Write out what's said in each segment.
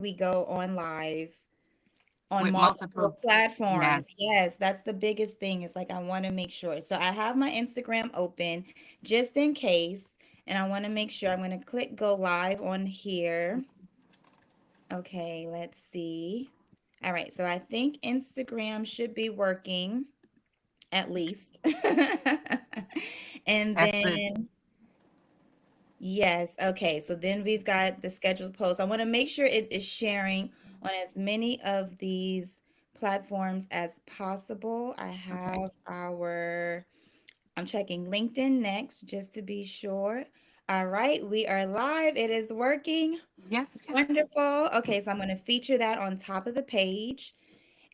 we go on live on with multiple multiple. platforms. Yes. Yes, that's the biggest thing. Is like I want to make sure. So I have my Instagram open just in case, and I want to make sure I'm going to click go live on here. Okay, let's see. All right, so I think Instagram should be working at least. And That's the then yes, okay. So then we've got the scheduled post. I want to make sure it is sharing on as many of these platforms as possible. I okay. have our, I'm checking LinkedIn next just to be sure. All right, we are live. It is working. Yes, yes. Wonderful. Okay, so I'm going to feature that on top of the page.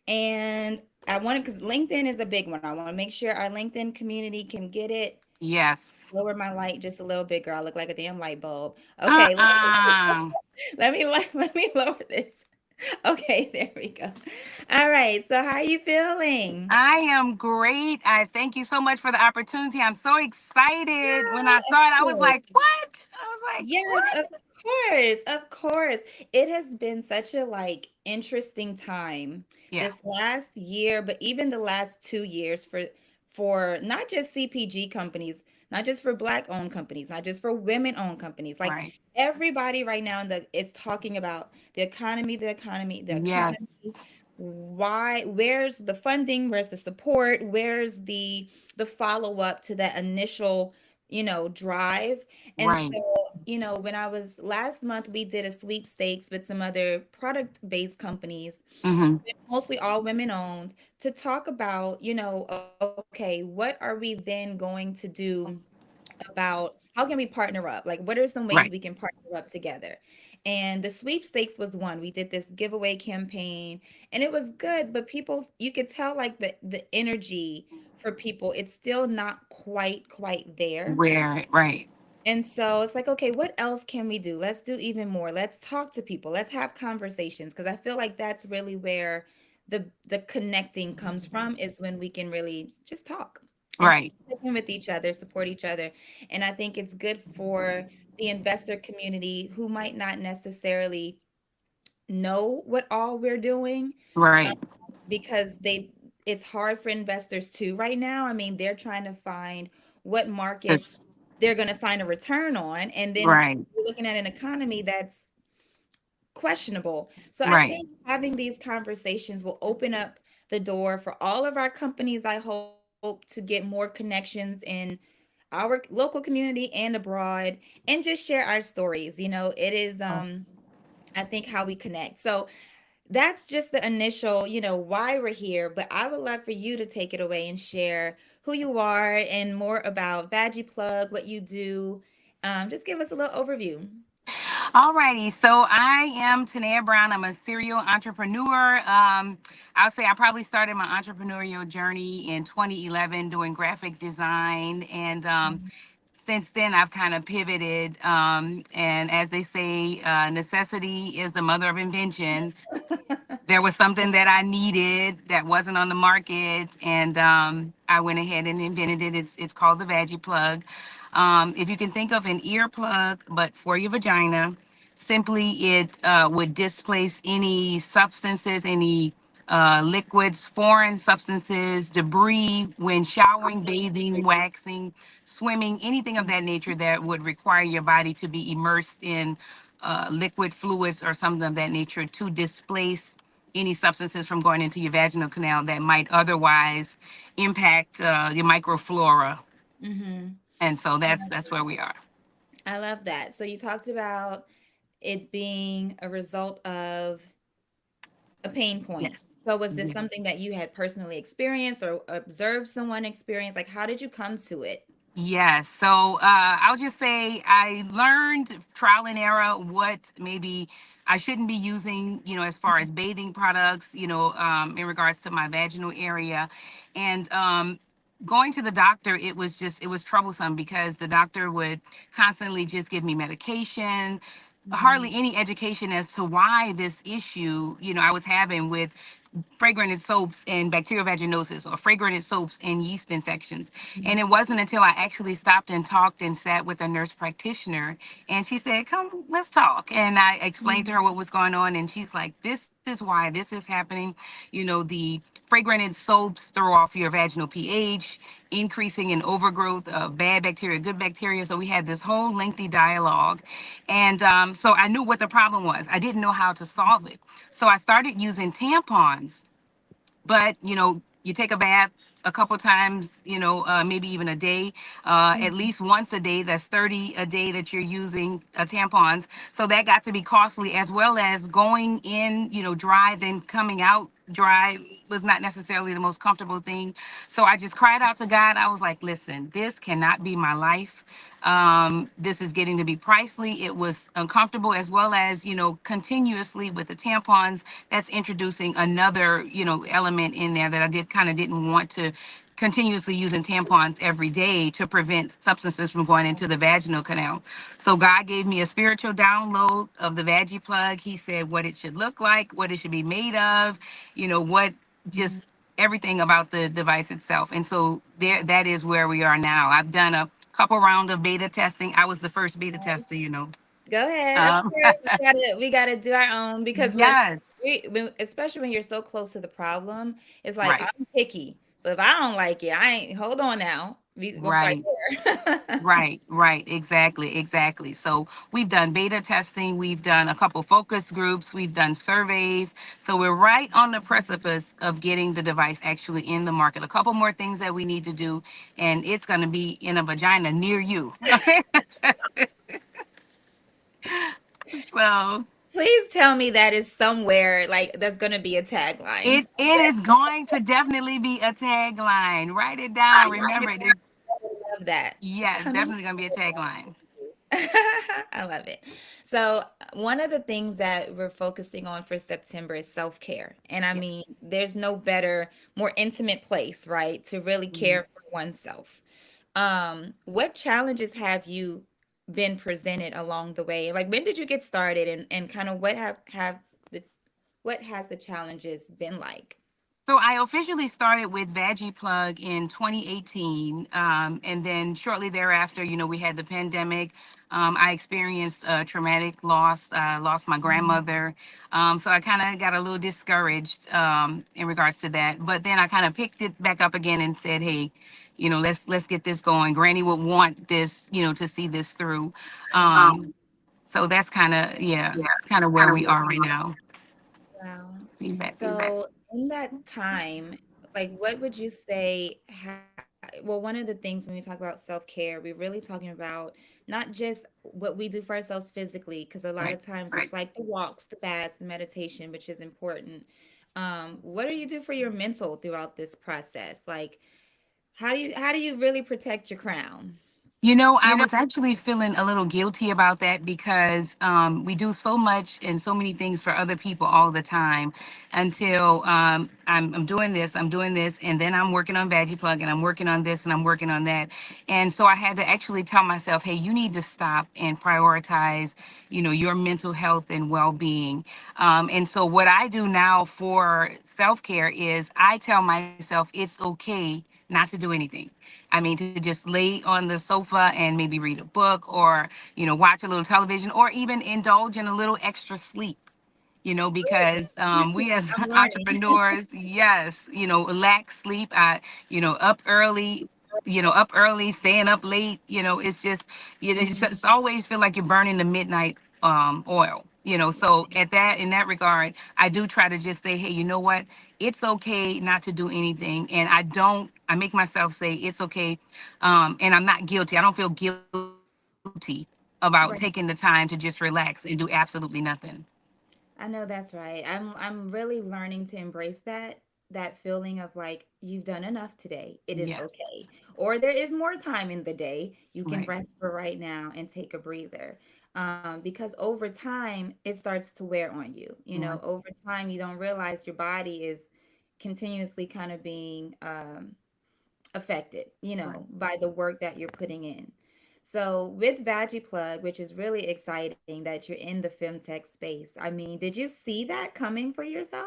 And I want to, because LinkedIn is a big one. I want to make sure our LinkedIn community can get it. Yes. Lower my light just a little bit, girl. I look like a damn light bulb. Okay, Uh-uh. let me lower this. Okay, there we go. All right. So how are you feeling? I am great. I thank you so much for the opportunity. I'm so excited. When I Yeah, of saw it, I was course. like, what? I was like, Yes, what? of course. Of course. It has been such a like interesting time Yeah, this last year, but even the last 2 years for not just CPG companies, not just for black owned companies, not just for women owned companies. Like right. everybody right now in the is talking about the economy, the economy, the Yes, economy. Why, where's the funding, where's the support, where's the follow up to that initial, drive. And right. so, when I was last month, we did a sweepstakes with some other product-based companies, Mm-hmm. mostly all women owned, to talk about, okay, what are we then going to do about how can we partner up? Like, what are some ways we Right. can partner up together? And the sweepstakes was one. We did this giveaway campaign, and it was good, but people, you could tell like the energy for people, it's still not quite there. Right. And so it's like, okay, what else can we do? Let's do even more. Let's talk to people. Let's have conversations because I feel like that's really where the connecting comes from is when we can really just talk and Right. check in with each other, support each other. And I think it's good for the investor community who might not necessarily know what all we're doing, uh, Right. because it's hard for investors too right now. I mean, they're trying to find what markets Just they're going to find a return on, and then right. we're looking at an economy that's questionable. So I Right. think having these conversations will open up the door for all of our companies, I hope, to get more connections in our local community and abroad, and just share our stories. It is Yes. I think how we connect. So that's just the initial, why we're here. But I would love for you to take it away and share who you are and more about VagiPlug, what you do. Just give us a little overview. Alrighty, so I am Teneha Brown. I'm a serial entrepreneur. I'll say I probably started my entrepreneurial journey in 2011 doing graphic design, and since then I've kind of pivoted. And as they say, necessity is the mother of invention. There was something that I needed that wasn't on the market, and I went ahead and invented it. It's called the VagiPlug. If you can think of an earplug, but for your vagina, simply it would displace any substances, any liquids, foreign substances, debris when showering, bathing, waxing, swimming, anything of that nature that would require your body to be immersed in liquid fluids or something of that nature to displace any substances from going into your vaginal canal that might otherwise impact your microflora. Mm-hmm. And so that's where we are. I love that. So you talked about it being a result of a pain point. Yes. So was this Yes. something that you had personally experienced or observed someone experience? Like, how did you come to it? Yes. So I'll just say I learned trial and error what maybe I shouldn't be using, as far as bathing products, in regards to my vaginal area. And going to the doctor, it was troublesome because the doctor would constantly just give me medication, Mm-hmm. hardly any education as to why this issue, I was having with fragrant soaps and bacterial vaginosis, or fragrant soaps and yeast infections. And Mhm. it wasn't until I actually stopped and talked and sat with a nurse practitioner, and she said, "Come, let's talk." And I explained to her what was going on, and she's like, "This is why this is happening. The fragrant soaps throw off your vaginal pH, increasing in overgrowth of bad bacteria, good bacteria." So we had this whole lengthy dialogue. And so I knew what the problem was. I didn't know how to solve it. So I started using tampons, but you take a bath a couple times, maybe even a day, at Mhm. least once a day. That's 30 a day that you're using tampons. So that got to be costly, as well as going in, dry, then coming out dry was not necessarily the most comfortable thing. So I just cried out to God. I was like, listen, this cannot be my life. This is getting to be pricey. It was uncomfortable, as well as, continuously with the tampons, that's introducing another, element in there that I didn't want to continuously using tampons every day to prevent substances from going into the vaginal canal. So God gave me a spiritual download of the VagiPlug. He said what it should look like, what it should be made of, what just Mhm. everything about the device itself. And so there, that is where we are now. I've done a couple rounds of beta testing. I was the first beta tester. Go ahead. Of Um, course, we gotta do our own because listen, yes, especially when you're so close to the problem, it's like right, I'm picky. So if I don't like it, I ain't. Hold on now. We'll start right. there. Right, right, exactly, exactly. So we've done beta testing, we've done a couple focus groups, we've done surveys. So we're right on the precipice of getting the device actually in the market. A couple more things that we need to do, and it's going to be in a vagina near you. Okay. So Please tell me that is somewhere like that's gonna be a tagline. it is going to definitely be a tagline. Write it I down. Remember, it is, love that. yeah, it's Coming. definitely going to be a tagline. I love it. So, one of the things that we're focusing on for September is self-care. And I Yes. mean, there's no better, more intimate place, right, to really Mhm. care for oneself. What challenges have you been presented along the way? Like, when did you get started, and kind of the what has the challenges been like? So I officially started with VagiPlug in 2018, and then shortly thereafter, we had the pandemic. I experienced a traumatic loss. I lost my Mhm. grandmother, so I kind of got a little discouraged in regards to that. But then I kind of picked it back up again and said, "Hey, let's get this going." Granny would want this, to see this through. Um, so that's kind of, yeah, it's kind of where we are right now. Wow. Feedback. So in that time, like what would you say well, one of the things when we talk about self-care, we're really talking about not just what we do for ourselves physically, because a lot of Right. times it's like the walks, the baths, the meditation, which is important. What do you do for your mental throughout this process? Like how do you really protect your crown? I was actually feeling a little guilty about that because we do so much and so many things for other people all the time until I'm doing this, and then I'm working on VagiPlug, and I'm working on this, and I'm working on that. And so I had to actually tell myself, hey, you need to stop and prioritize, your mental health and well-being. And so what I do now for self-care is I tell myself it's okay not to do anything. I mean, to just lay on the sofa and maybe read a book, or, watch a little television, or even indulge in a little extra sleep, because we as I'm learning. entrepreneurs, yes, lack sleep. Up early, up early, staying up late, it's just, it's always feel like you're burning the midnight oil. So in that regard, I do try to just say, hey, you know what? It's okay not to do anything. And I make myself say it's okay. And I'm not guilty. I don't feel guilty about taking the time to just relax and do absolutely nothing. I know that's right. I'm really learning to embrace that feeling of like you've done enough today. It is Yes. okay. Or there is more time in the day. You can Right. rest for right now and take a breather. Because over time it starts to wear on you. Right. Over time you don't realize your body is continuously kind of being affected, Right. by the work that you're putting in. So with VagiPlug, which is really exciting that you're in the femtech space. I mean, did you see that coming for yourself?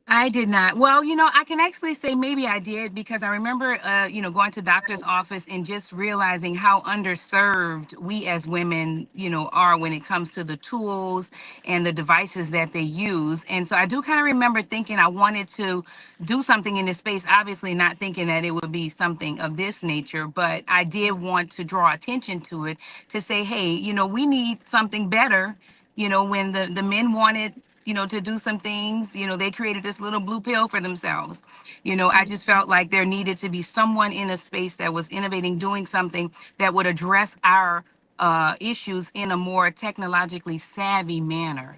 I did not. Well, I can actually say maybe I did because I remember, going to doctor's office and just realizing how underserved we as women, are when it comes to the tools and the devices that they use. And so I do kind of remember thinking I wanted to do something in this space, obviously not thinking that it would be something of this nature, but I did want to draw attention to it to say, hey, we need something better. When the men wanted, to do some things, they created this little blue pill for themselves. I just felt like there needed to be someone in a space that was innovating, doing something that would address our issues in a more technologically savvy manner.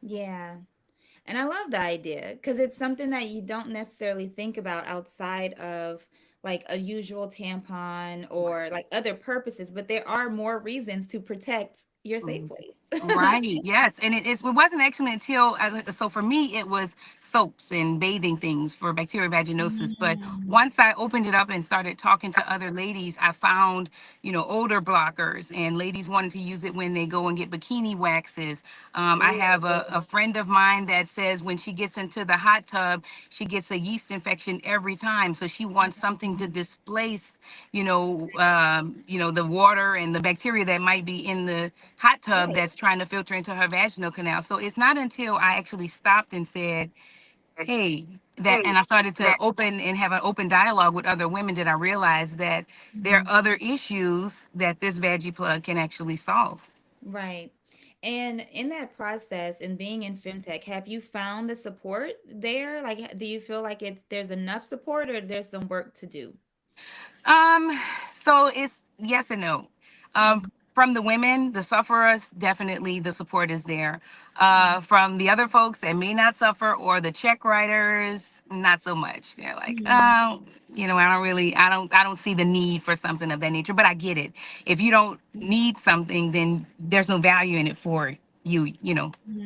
Yeah. And I love the idea because it's something that you don't necessarily think about outside of like a usual tampon or like other purposes, but there are more reasons to protect your safe place. Right. Yes. And it wasn't actually until, so for me, it was soaps and bathing things for bacterial vaginosis. But Mm. once I opened it up and started talking to other ladies, I found, odor blockers, and ladies wanting to use it when they go and get bikini waxes. I Ooh, have yeah. a friend of mine that says when she gets into the hot tub, she gets a yeast infection every time. So she wants something to displace, the water and the bacteria that might be in the hot tub Right. that's trying to filter into her vaginal canal. So it's not until I actually stopped and said, hey, that, and I started to open and have an open dialogue with other women, that I realized that there are Mhm. other issues that this VagiPlug can actually solve. Right. And in that process and being in femtech, have you found the support there? Like, do you feel like there's enough support or there's some work to do? Um, so it's yes and no. Um, Mhm. from the women, the sufferers, definitely the support is there. From the other folks that may not suffer, or the check writers, not so much. They're like, Mhm. oh, I don't see the need for something of that nature. But I get it. If you don't need something, then there's no value in it for you.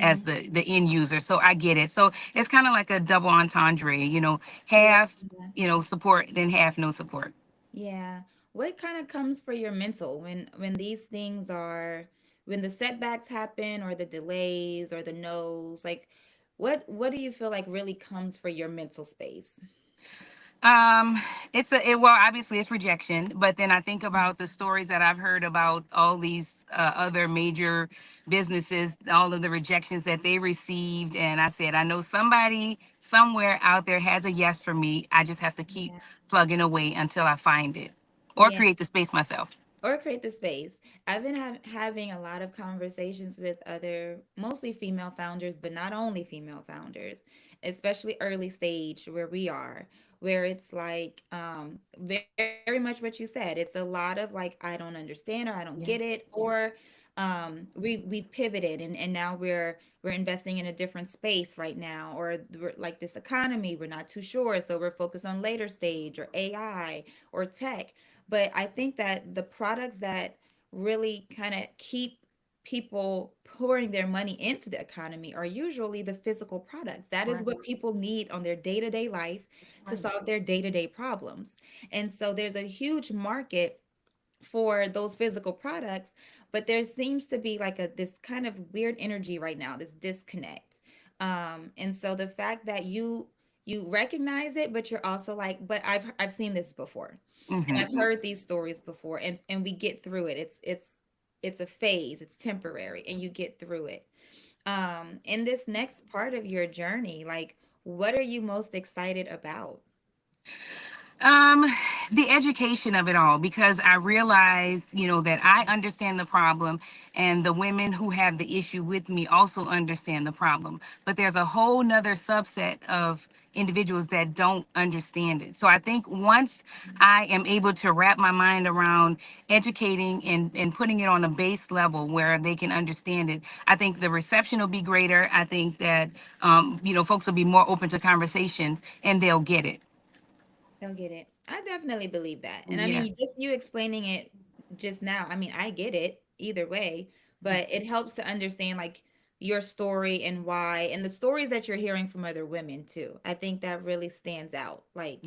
As Mhm. the end user. So I get it. So it's kind of like a double entendre. Yeah. Half support, then half no support. Yeah. What kind of comes for your mental when these things are when the setbacks happen or the delays or the no's, like what do you feel like really comes for your mental space? Um, well, obviously it's rejection, but then I think about the stories that I've heard about all these other major businesses, all of the rejections that they received, and I said, I know somebody somewhere out there has a yes for me. I just have to keep Yeah. plugging away until I find it, or Yeah. create the space myself. Or create the space. I've been having a lot of conversations with other, mostly female founders, but not only female founders, especially early stage where we are, where it's like very much what you said. It's a lot of like, I don't understand or I don't get it, Yeah. or we've pivoted and now we're investing in a different space right now, or we're, like this economy, we're not too sure, so we're focused on later stage or AI or tech. But I think that the products that really kind of keep people pouring their money into the economy are usually the physical products. That is Right. what people need on their day-to-day life to Right. solve their day-to-day problems. And so there's a huge market for those physical products, but there seems to be like a this kind of weird energy right now, this disconnect. And so the fact that you recognize it, but you're also like, but I've seen this before, and I've Hmm. heard these stories before, and we get through it. It's a phase, it's temporary, and you get through it. In this next part of your journey, like, what are you most excited about? Um, the education of it all, because I realize, that I understand the problem, and the women who have the issue with me also understand the problem. But there's a whole nother subset of individuals that don't understand it. So I think once I am able to wrap my mind around educating and putting it on a base level where they can understand it, I think the reception will be greater. I think that, folks will be more open to conversations, and they'll get it. Don't get it. I definitely believe that. And I Yeah. mean, just you explaining it just now, I mean, I get it either way, but it helps to understand like your story and why, and the stories that you're hearing from other women too. I think that really stands out. Like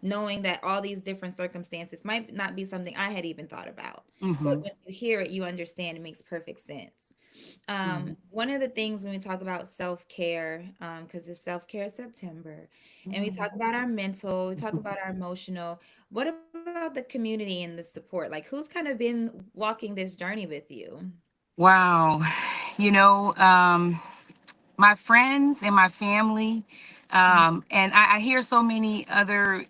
knowing that all these different circumstances might not be something I had even thought about. But Mm-hmm. once you hear it, you understand it makes perfect sense. Mhm. One of the things when we talk about self-care, because it's self-care September, and we talk Mhm. about our mental, we talk about our emotional. What about the community and the support? Like, who's kind of been walking this journey with you? Wow. You know, my friends and my family, and I hear so many other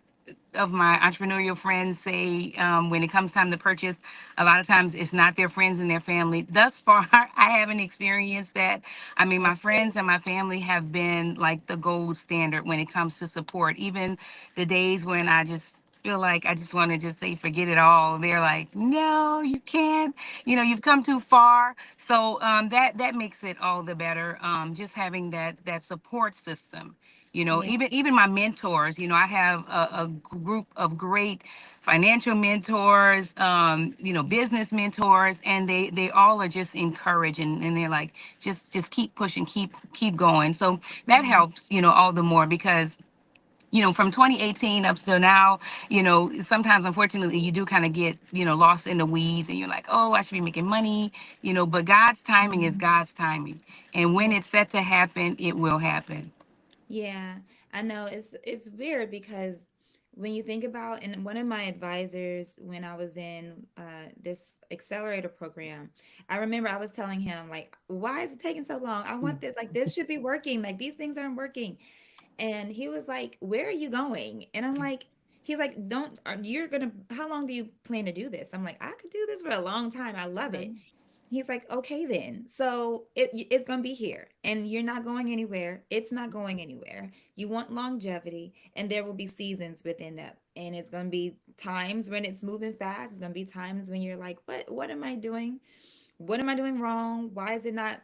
of my entrepreneurial friends say when it comes time to purchase, a lot of times it's not their friends and their family. Thus far, I haven't experienced that. I mean, my friends and my family have been like the gold standard when it comes to support. Even the days when I just feel like I just want to just say forget it all, they're like, no, you can't. You know, you've come too far. So that makes it all the better. Just having that support system. You know, Yeah, even my mentors, you know, I have a group of great financial mentors, you know, business mentors, and they all are just encouraging, and they're like, just keep pushing, keep going. So that mhm, helps, you know, all the more because you know, from 2018 up till now, you know, sometimes unfortunately you do kind of get, you know, lost in the weeds and you're like, oh, I should be making money, you know, but God's timing is God's timing. And when yeah. it's set to happen, it will happen. Yeah, I know it's weird because when you think about, and one of my advisors when I was in this accelerator program, I remember I was telling him like, why is it taking so long? I want this, like this should be working. Like these things aren't working. And he was like, "Where are you going?" And I'm like, he's like, "Don't you're gonna how long do you plan to do this?" I'm like, "I could do this for a long time. I love it." Right. He's like, "Okay then. So it's gonna be here, and you're not going anywhere. It's not going anywhere. You want longevity, and there will be seasons within that, and it's gonna be times when it's moving fast. It's gonna be times when you're like, what am I doing? What am I doing wrong? Why is it not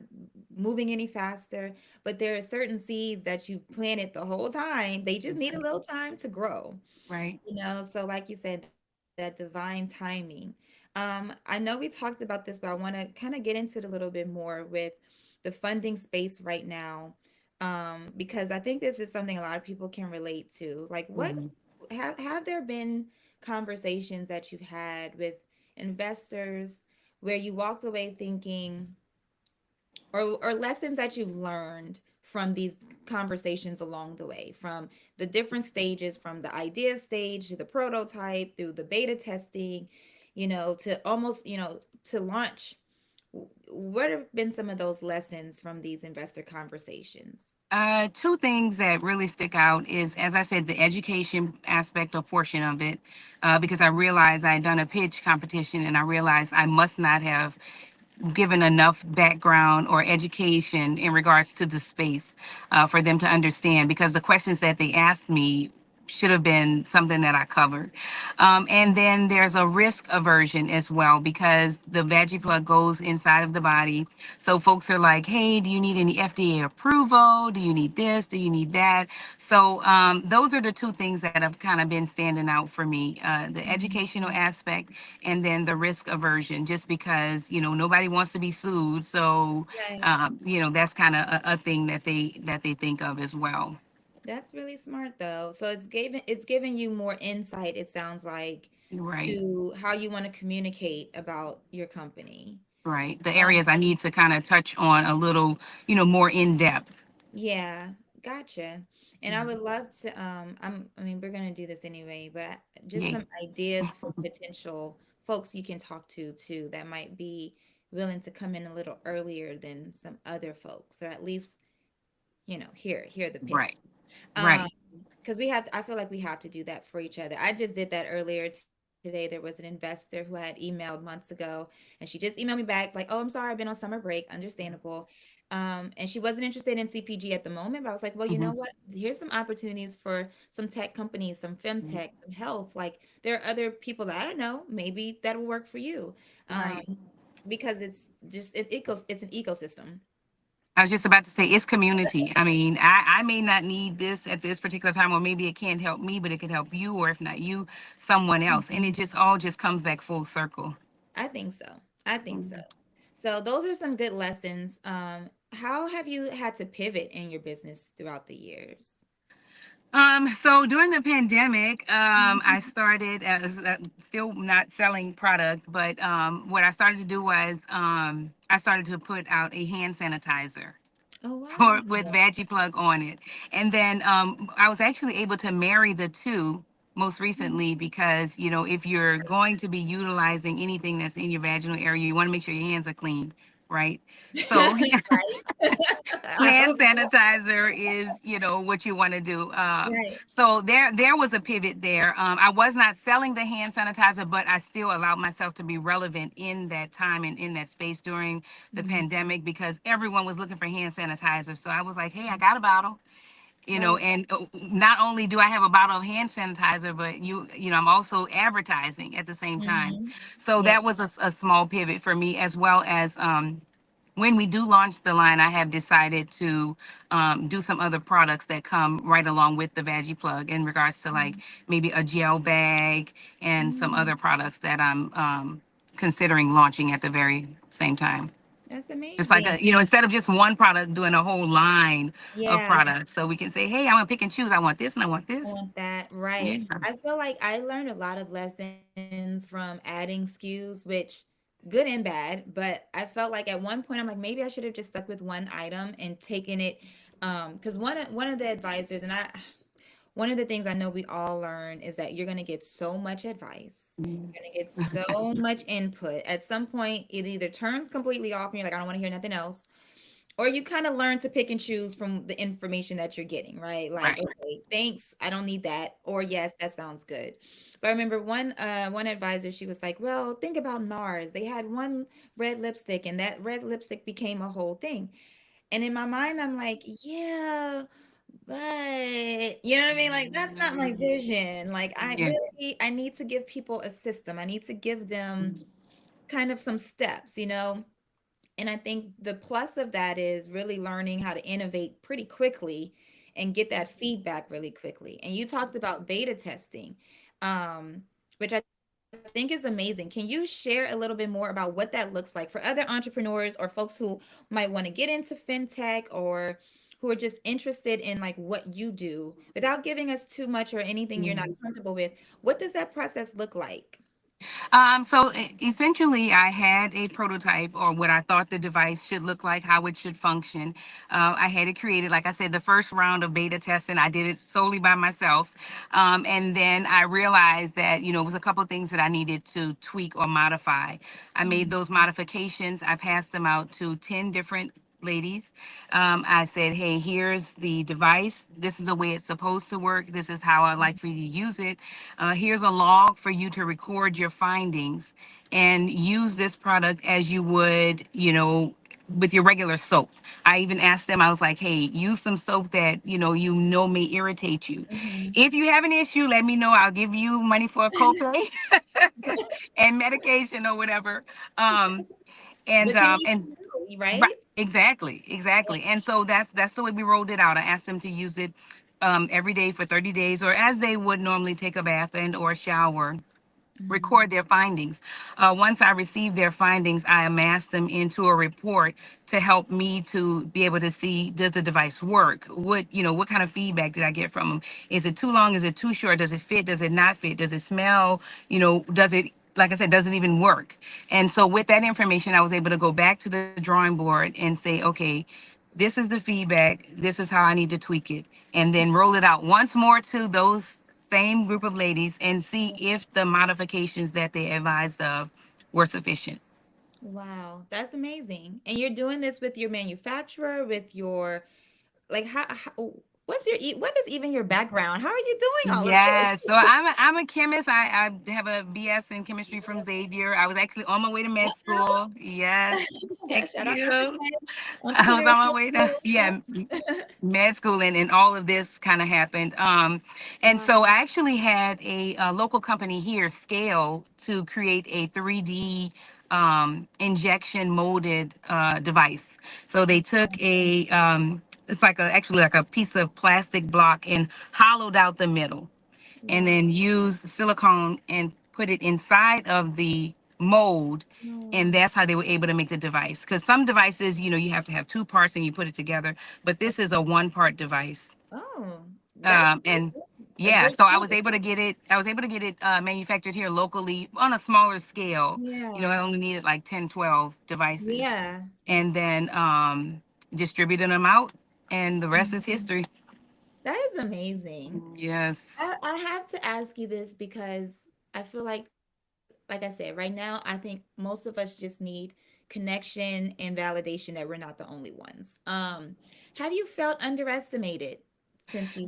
moving any faster? But there are certain seeds that you've planted the whole time. They just need a Right. little time to grow, Right. so like you said, that divine timing. I know we talked about this, but I want to kind of get into it a little bit more with the funding space right now, because I think this is something a lot of people can relate to. Like, what Mhm. have there been conversations that you've had with investors where you walked away thinking, or lessons that you've learned from these conversations along the way, from the different stages, from the idea stage to the prototype through the beta testing, to almost, to launch. What have been some of those lessons from these investor conversations? Two things that really stick out is, as I said, the education aspect or portion of it, because I realized I had done a pitch competition and I realized I must not have given enough background or education in regards to the space for them to understand because the questions that they asked me should have been something that I covered. And then there's a risk aversion as well because the VagiPlug goes inside of the body. So folks are like, hey, do you need any FDA approval? Do you need this? Do you need that? So those are the two things that have kind of been standing out for me, the Mhm. educational aspect and then the risk aversion, just because, you know, nobody wants to be sued. So, Right. you know, that's kind of a thing that they think of as well. That's really smart though. So it's giving you more insight, it sounds like, Right. to how you want to communicate about your company. Right. The Um, areas I need to kind of touch on a little, you know, more in depth. Yeah, gotcha. And I would love to, I mean, we're gonna do this anyway, but just Yay. some ideas for potential folks you can talk to too that might be willing to come in a little earlier than some other folks, or at least, hear the pitch. Right. Um, Right. because I feel like we have to do that for each other. I just did that earlier today. There was an investor who had emailed months ago, and she just emailed me back like, "Oh, I'm sorry, I've been on summer break." Understandable. And she wasn't interested in CPG at the moment, but I was like, "Well, you know Hmm. what? Here's some opportunities for some tech companies, some femtech, some health. Like there are other people that I don't know, maybe that'll work for you." Um, Right. because it's an ecosystem. I was just about to say it's community. I mean, I may not need this at this particular time, or maybe it can't help me, but it could help you, or if not you, someone else. And it just all just comes back full circle. I think so. I think so. Mhm. So those are some good lessons. How have you had to pivot in your business throughout the years? So during the pandemic, I started as still not selling product, but what I started to do was I started to put out a hand sanitizer Oh, for wow. with VagiPlug on it, and then I was actually able to marry the two most recently because if you're going to be utilizing anything that's in your vaginal area, you want to make sure your hands are clean, right? So Right. I hand hope so. sanitizer is what you want to do. Right. So there was a pivot there. I was not selling the hand sanitizer, but I still allowed myself to be relevant in that time and in that space during the Mhm. pandemic because everyone was looking for hand sanitizer. So I was like, hey, I got a bottle. Right. And not only do I have a bottle of hand sanitizer, but I'm also advertising at the same time. Mhm. So Yeah. that was a small pivot for me, as well as when we do launch the line, I have decided to do some other products that come right along with the Veggie Plug in regards to like maybe a gel bag and some Mm, other products that I'm considering launching at the very same time. that's Just like amazing. instead of just one product, doing a whole line of Yeah. products, so we can say, hey, I want to pick and choose. I want this and I want I this. want that. Right. Yeah. I feel like I learned a lot of lessons from adding SKUs, which good and bad, but I felt like at one point I'm like maybe I should have just stuck with one item and taken it because one of the advisors and I one of the things I know we all learn is that you're going to get so much advice. You're going to get Yes. so much input. At some point it either turns completely off and you're like I don't want to hear nothing else, or you kind of learn to pick and choose from the information that you're getting, right? Like, Right. okay, thanks, I don't need that, or yes, that sounds good. But I remember one advisor, she was like, well, think about NARS. They had one red lipstick, and that red lipstick became a whole thing. And in my mind, I'm like, yeah, but you know what I mean? Like, that's not my vision. Like, Yeah. I need to give people a system. I need to give them kind of some steps, you know? And I think the plus of that is really learning how to innovate pretty quickly and get that feedback really quickly. And you talked about beta testing, which I think is amazing. Can you share a little bit more about what that looks like for other entrepreneurs or folks who might want to get into fintech or who are just interested in like what you do without giving us too much or anything you're not comfortable with? What does that process look like? So essentially, I had a prototype or what I thought the device should look like, how it should function. I had it created, like I said, the first round of beta testing. I did it solely by myself, and then I realized that it was a couple of things that I needed to tweak or modify. I made Mhm. those modifications. I passed them out to 10 different ladies. I said, hey, here's the device. This is the way it's supposed to work. This is how I'd like for you to use it. Here's a log for you to record your findings and use this product as you would, with your regular soap. I even asked them, I was like, hey, use some soap that, may irritate you. Mhm. If you have an issue, let me know. I'll give you money for a copay and medication or whatever. Um, and But you need to and know, Right, right? exactly. And so that's the way we rolled it out. I asked them to use it every day for 30 days, or as they would normally take a bath and or shower, Mhm. record their findings. Once I received their findings, I amassed them into a report to help me to be able to see, does the device work? What kind of feedback did I get from them? Is it too long? Is it too short? Does it fit? Does it not fit? Does it smell? Does it, like I said, does it even work? And so with that information, I was able to go back to the drawing board and say, okay, this is the feedback. This is how I need to tweak it. And then roll it out once more to those same group of ladies and see if the modifications that they advised of were sufficient. Wow, that's amazing. And you're doing this with your manufacturer, with your like how what's your what is even your background? How are you doing all of Yeah, so this? I'm a chemist. I have a BS in chemistry from Xavier. I was actually on my way to med school. Yes, thank Shout out to the you. kids. I'm I was tutoring on my med way to school. med school, and all of this kind of happened. And Wow. so I actually had a local company here scale to create a 3D injection molded device. So they took it's like actually like a piece of plastic block and hollowed out the middle and Wow. then use silicone and put it inside of the mold. And No. that's how they were able to make the device. Because some devices, you have to have two parts and you put it together. But this is a one part device. Oh. And a yeah, great so I was point. able to get it. I was able to get it manufactured here locally on a smaller scale. I Yeah. only needed like 10, 12 devices, Yeah. and then distributed them out, and the rest is Mhm. history. That is amazing. Yes. I have to ask you this because I feel like I said, right now, I think most of us just need connection and validation that we're not the only ones. Have you felt underestimated since you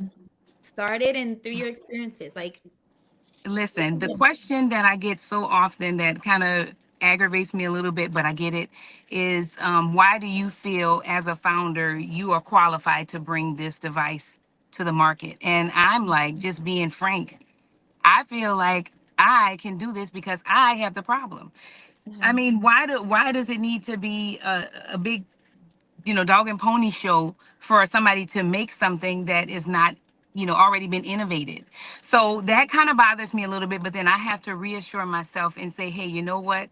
started and through your experiences? Like, what Listen, have the been? question that I get so often that kind of aggravates me a little bit, but I get it, is why do you feel as a founder you are qualified to bring this device to the market? And I'm like, just being frank, I feel like I can do this because I have the problem. I Uh-huh. mean, why does it need to be a big, dog and pony show for somebody to make something that is not, already been innovated? So that kind of bothers me a little bit, but then I have to reassure myself and say, hey, you know what?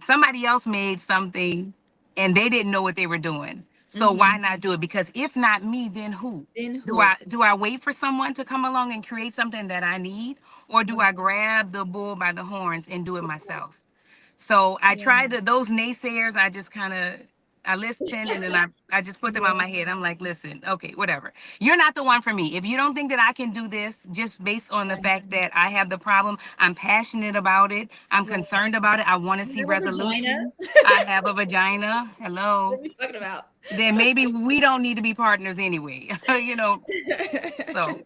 Somebody else made something and they didn't know what they were doing. So why Mm-hmm. not do it? Because if not me, then who? Then Do I who? do I wait for someone to come along and create something that I need, or do I Okay. grab the bull by the horns and do it myself? So I Yeah. tried to, those naysayers, I just kind of, I listened, and then I just put them on Yeah. my head. I'm like, listen, okay, whatever. You're not the one for me. If you don't think that I can do this just based on the Right. fact that I have the problem, I'm passionate about it, I'm Right. concerned about it, I want to You see have a vagina? resolution, I have a vagina, What hello, are we talking about? then maybe we don't need to be partners anyway. So,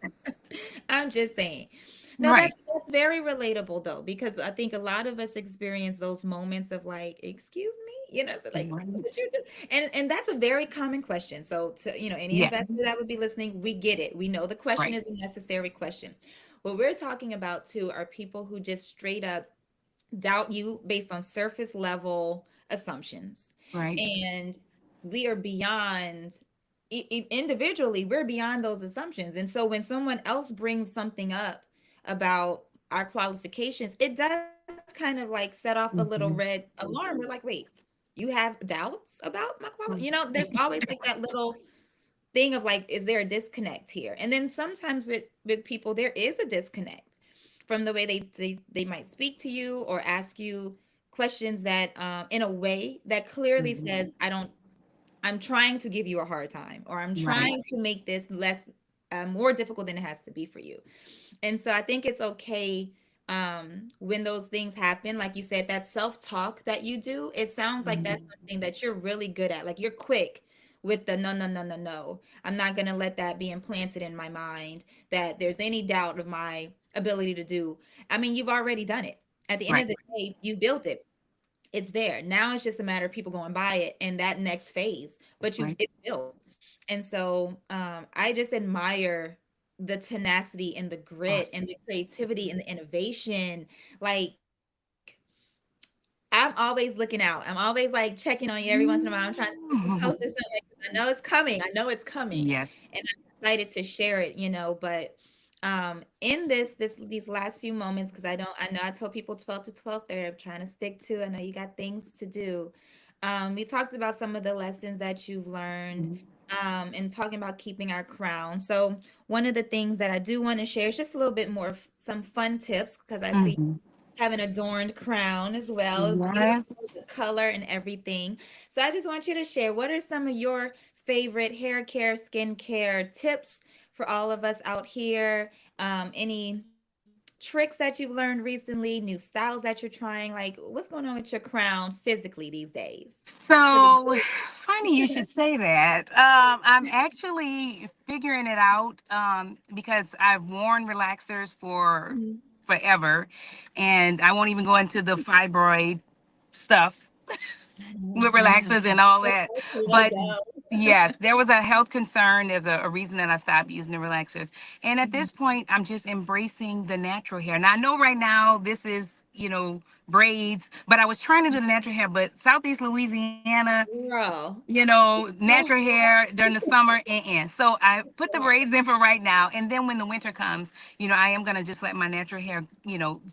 I'm just saying. Now right. that's very relatable though, because I think a lot of us experience those moments of like, excuse me, so like, what did Right. you do? And that's a very common question. So to, any Yeah, investor that would be listening, we get it. We know the question right, is a necessary question. What we're talking about too are people who just straight up doubt you based on surface level assumptions. right. And we are beyond, individually, we're beyond those assumptions. And so when someone else brings something up about our qualifications, it does kind of like set off a little red Mhm. alarm. We're like, wait, you have doubts about my there's always like that little thing of like, is there a disconnect here? And then sometimes with people, there is a disconnect from the way they might speak to you or ask you questions that in a way that clearly Mhm. says, I'm trying to give you a hard time, or I'm Right, trying to make this less more difficult than it has to be for you. And so I think it's okay when those things happen. Like you said, that self-talk that you do, it sounds like that's Mhm. something that you're really good at. Like you're quick with the no, no, no, no, no. I'm not going to let that be implanted in my mind that there's any doubt of my ability to do. I mean, you've already done it. At the end right, of the day, you built it. It's there. Now it's just a matter of people going by it and that next phase, but right. it's built. And so I just admire the tenacity and the grit Awesome. and the creativity and the innovation. Like, I'm always looking out. I'm always like checking on you every once in a while. I'm trying to see if you posted something, 'cause I know it's coming. I know it's coming. Yes. And I'm excited to share it. But in these last few moments, because I know I told people 12 to 12 they're trying to stick to. I know you got things to do. We talked about some of the lessons that you've learned. Mhm. And talking about keeping our crown. So one of the things that I do want to share is just a little bit more of some fun tips, because I see Mhm. have an adorned crown as well, beautiful, Yes. the color and everything. So I just want you to share, what are some of your favorite hair care, skincare tips for all of us out here? Any tricks that you've learned recently, new styles that you're trying? Like, what's going on with your crown physically these days? Because it's So funny you should say that. I'm actually figuring it out because I've worn relaxers for Mhm. forever, and I won't even go into the fibroid stuff I know, with I know. relaxers and all So that. close to let it But go. yes, there was a health concern. There's a reason that I stopped using the relaxers. And at Mhm. this point, I'm just embracing the natural hair. Now, I know right now this is, braids, but I was trying to do the natural hair, but Southeast Louisiana, Girl. natural hair during the summer, So I put the braids in for right now, and then when the winter comes, I am gonna just let my natural hair,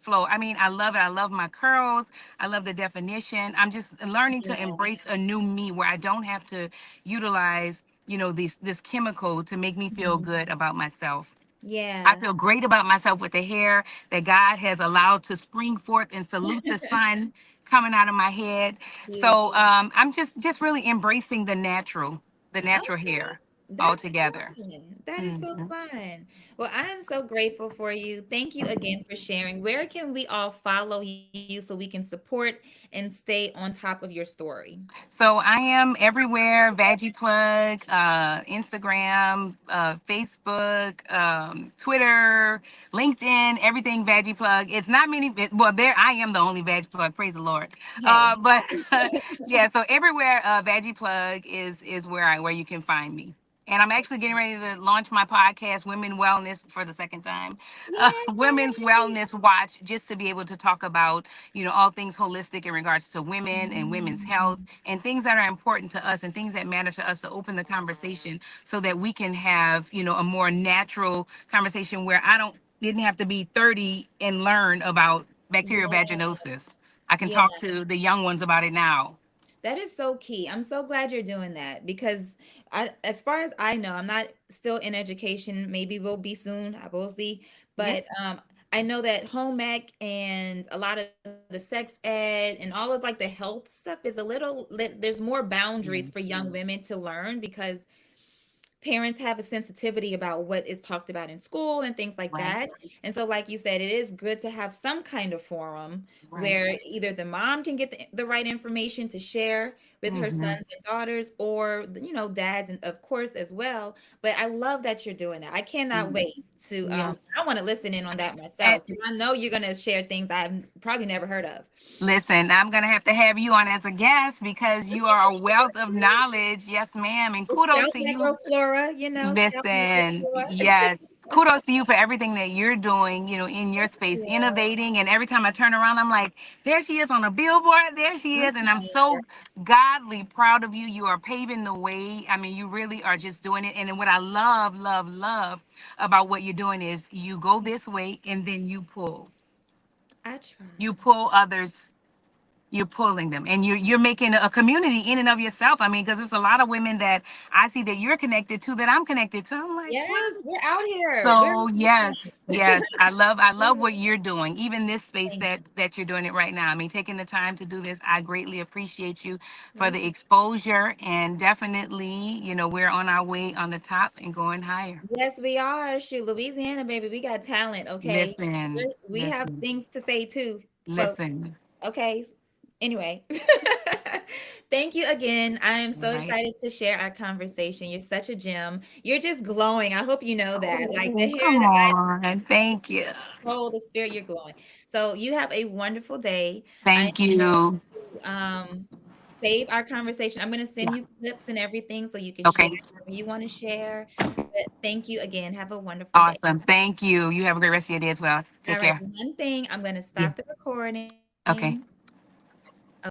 flow. I mean, I love it. I love my curls. I love the definition. I'm just learning to Yeah. embrace a new me where I don't have to utilize, this chemical to make me feel Mhm. good about myself. I Yeah. feel great about myself with the hair that God has allowed to spring forth and salute the sun coming out of my head. Cute. So I'm just really embracing the natural Okay. hair That's altogether. fun. That is so Mhm. fun. Well, I am so grateful for you. Thank you again for sharing. Where can we all follow you so we can support and stay on top of your story? So I am everywhere: VagiPlug, Instagram, Facebook, Twitter, LinkedIn, everything VagiPlug. It's not many. Well, there I am the only VagiPlug. Praise the Lord. Hey. But yeah, so everywhere VagiPlug is where you can find me. And I'm actually getting ready to launch my podcast, Women Wellness, for the second time. Women's Yay. Wellness Watch, just to be able to talk about, all things holistic in regards to women and women's health and things that are important to us and things that matter to us, to open the conversation so that we can have, a more natural conversation where I didn't have to be 30 and learn about bacterial Yeah. vaginosis. I can Yeah. talk to the young ones about it now. That is so key. I'm so glad you're doing that because as far as I know, I'm not still in education. Maybe we'll be soon, I will see. Yes. But I know that home ec and a lot of the sex ed and all of like the health stuff is a little, there's more boundaries for young women to learn because parents have a sensitivity about what is talked about in school and things like Right. that. And so, like you said, it is good to have some kind of forum Right. where either the mom can get the right information to share with her Hmm. sons and daughters, or dads, and of course as well. But I love that you're doing that. I cannot wait to. Yes. I want to listen in on that And myself because I know you're gonna share things I've probably never heard of. listen, I'm gonna have to have you on as a guest because you are a wealth of knowledge. Yes, ma'am. And The kudos Scout to you. Microflora, Scout Listen, Microflora. yes. Kudos to you for everything that you're doing, in your space, Yeah. innovating. And every time I turn around, I'm like, there she is on a billboard. There she is. And I'm Mhm. so godly proud of you. You are paving the way. I mean, you really are just doing it. And then what I love, love, love about what you're doing is you go this way and then you pull. I try. You pull others, you're pulling them, and you're making a community in and of yourself. I mean, because there's a lot of women that I see that you're connected to, that I'm connected to. I'm like, what? Yes, we're out here. We're So yes, yes, I love what you're doing, even this space thank that you're doing it right now. I mean, taking the time to do this, I greatly appreciate you for you. the exposure. And definitely, we're on our way on the top and going higher. Yes, we are. Shoot, Louisiana, baby, we got talent, okay? Listen, We have listen, things to say too, folks. listen. Okay. Anyway, thank you again. I am All so right. excited to share our conversation. You're such a gem. You're just glowing. I hope you know that. Like the Oh, hair come that I on. Thank you. hold, the spirit, you're glowing. So you have a wonderful day. I am Thank going you. to save our conversation. I'm going to send Yeah. you clips and everything so you can share Okay. whatever you want to share. But thank you again. Have a wonderful day. Awesome. Thank you. You have a great rest of your day as well. All Take right. care. One thing, I'm going to Yeah. stop the recording. Okay.